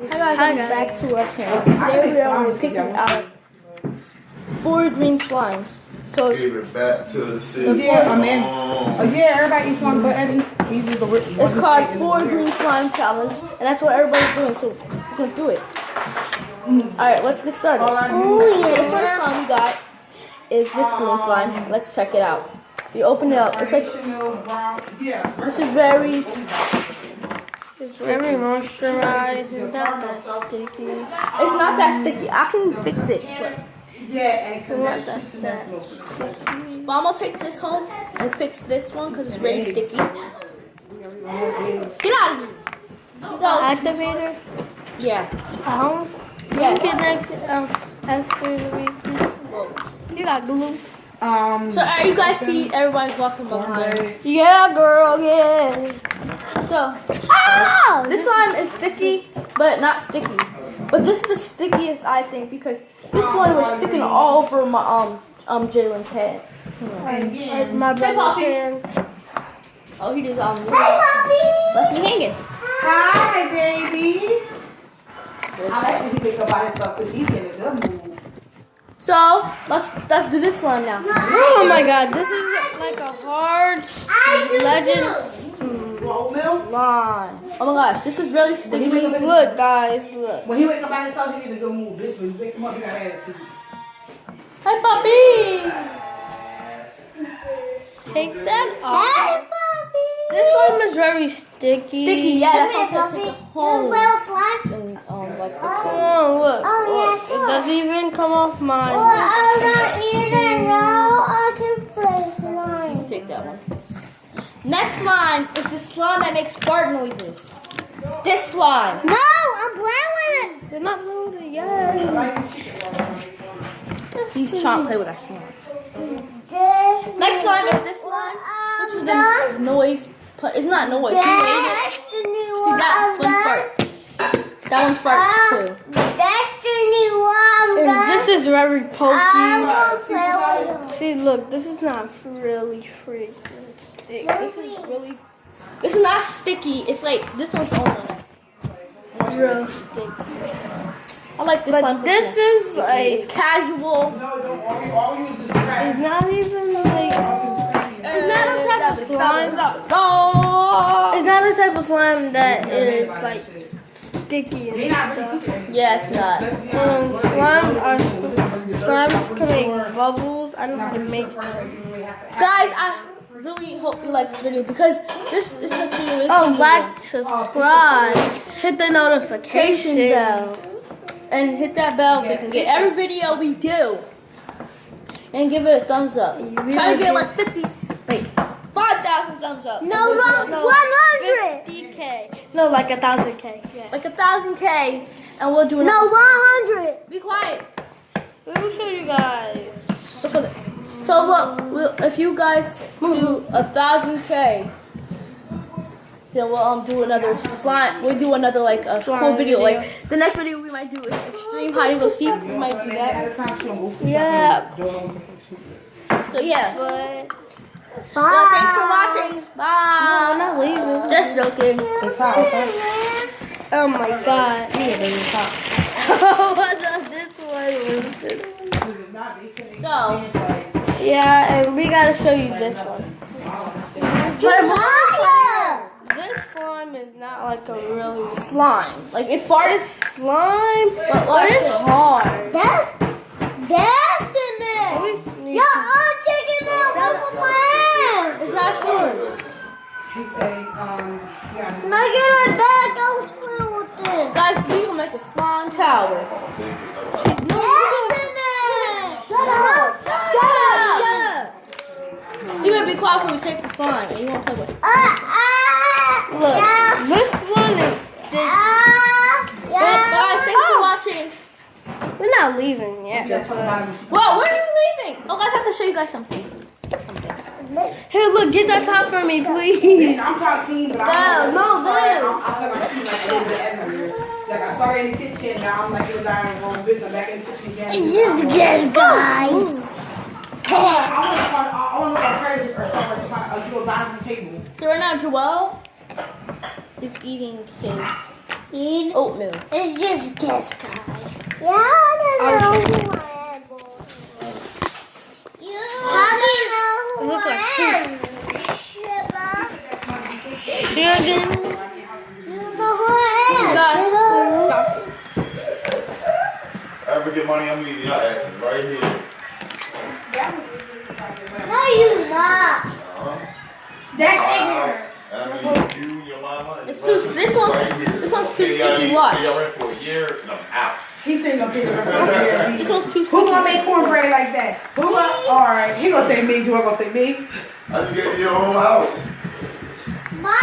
Hi guys, back to our channel. Today we are picking out 4 green slimes. So give it back to the city. Everybody eats one, but it's called 4 green slime challenge, and that's what everybody's doing. So we're gonna do it. Alright, let's get started. The first slime we got is this green slime. Let's check it out. We open it up. It's like this is very. It's very moisturized. It's not that sticky. It's not that sticky. I can fix it. But It's not that sticky. I'm gonna take this home and fix this one because it's really sticky. Get out of here. So Activator yeah. at home. Yeah. You can after the week. You got glue. So you guys see everybody's walking behind. Yeah, girl. Yeah. So this slime is sticky, but not sticky. But this is the stickiest I think because this one was sticking all over my Jalen's head. My brother's hand. Oh, he just left me hanging. Hi, baby. I like when he wakes up by himself because he's in a good mood. So let's do this slime now. Oh my God, this is like a hard legend Slime. Oh my gosh, this is really sticky. Look, guys, look. When he wakes up by himself, he in a good mood. Bitch, when you wake him up, he got attitude. Hi, puppy. Take that off. This slime is very sticky. Sticky, yeah, that's what I'm taking home. slime. And like fix it. Oh, look. It doesn't even come off mine. I don't either know. I can play slime. Take that one. Next slime is the slime that makes fart noises. This slime. No, I'm playing with it. They're not moving yet. He's trying to play with our slime. Next slime is this slime, which is the noise. It's not noise. He made it. See that one farts. That one farts too. That's the new one. And this is very I'm pokey. gonna play with it. See, look, this is not really freaking sticky. This is really. It's not sticky. It's like this one's the only one that's Real sticky. I like this But slime. this is like, It's casual. it's not even like, it's not a type of slime. No. It's not a type of slime that is like sticky and stuff. Yeah, it's not. Slimes can make bubbles. I don't know how to make them. Guys, I really hope you like this video because this is such a really Oh, cool like, subscribe, hit the notification bell. And hit that bell so you can get every video we do. And give it a thumbs up. Try to get like 5,000 thumbs up. No, 100. 50K. No, like 1,000K. Yeah. Like 1,000K, and we'll do No, another. 100. Be quiet. Let me show you guys. Look at it. So look, if you guys do 1,000K, then we'll do another slime. We'll do another like a whole video. Like the next video we might do is extreme hide and go seek. We might do that. Yeah. So yeah. But Well, thanks for watching. Bye. I'm not leaving. Just joking. Oh my God. So Yeah, and we gotta show you this one. This slime is not like a really slime. Like it farts. slime, But but it's hard. That's the name. Yo, I'm taking it off of my hand. It's not yours. Can I get it back? I'm playing with this. Guys, we gonna make a slime tower. That's the name. Shut up! Shut up! Shut up! You better be quiet before we take the slime, and you won't play with it. Look, this one is sticky. But guys, thanks for watching. We're not leaving yet. Well, where are you leaving? Oh, guys, I have to show you guys something. Here, look, get that top for me, please. I'm talking, but I feel like she's like a little bit everywhere. Like I started in the kitchen, now I'm like in the dining room, bitch, I'm back in the kitchen again. Just guys. I want to look at treasures or somewhere to find a little dining table. So right now, Joel is eating his Eat. Oatmeal. It's just guess, guys. Yeah, I don't know who I am. You know who I am. Sugar. You know who I am. Ever get money, I'm leaving your asses right here. No, you not. That's ignorant. And I'm gonna leave you, your mama, and It's the rest too- of this you one's- right here. this one's too Okay, y'all sticky, need- watch. pay your rent for a year, and I'm out. He said gonna pay the rent. This one's too Who gonna sticky. make cornbread like that? Who gonna? All right, he gonna say me. Joy gonna say me. I just gave you your own house. Mom,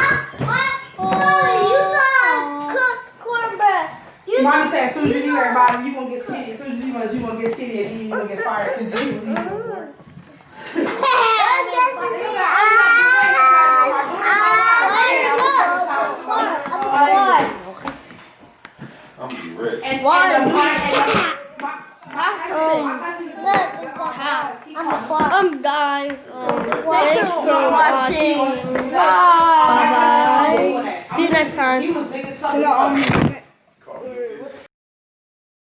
no, you not cook cornbread. You Mommy said as soon as you leave everybody, you gonna get skinny. As soon as you gonna get skinny, and you gonna get fired because you leave no more. I'm gonna be rich. Why? I'm guys. Thanks for watching. Bye. See you next time. He was big as fuck.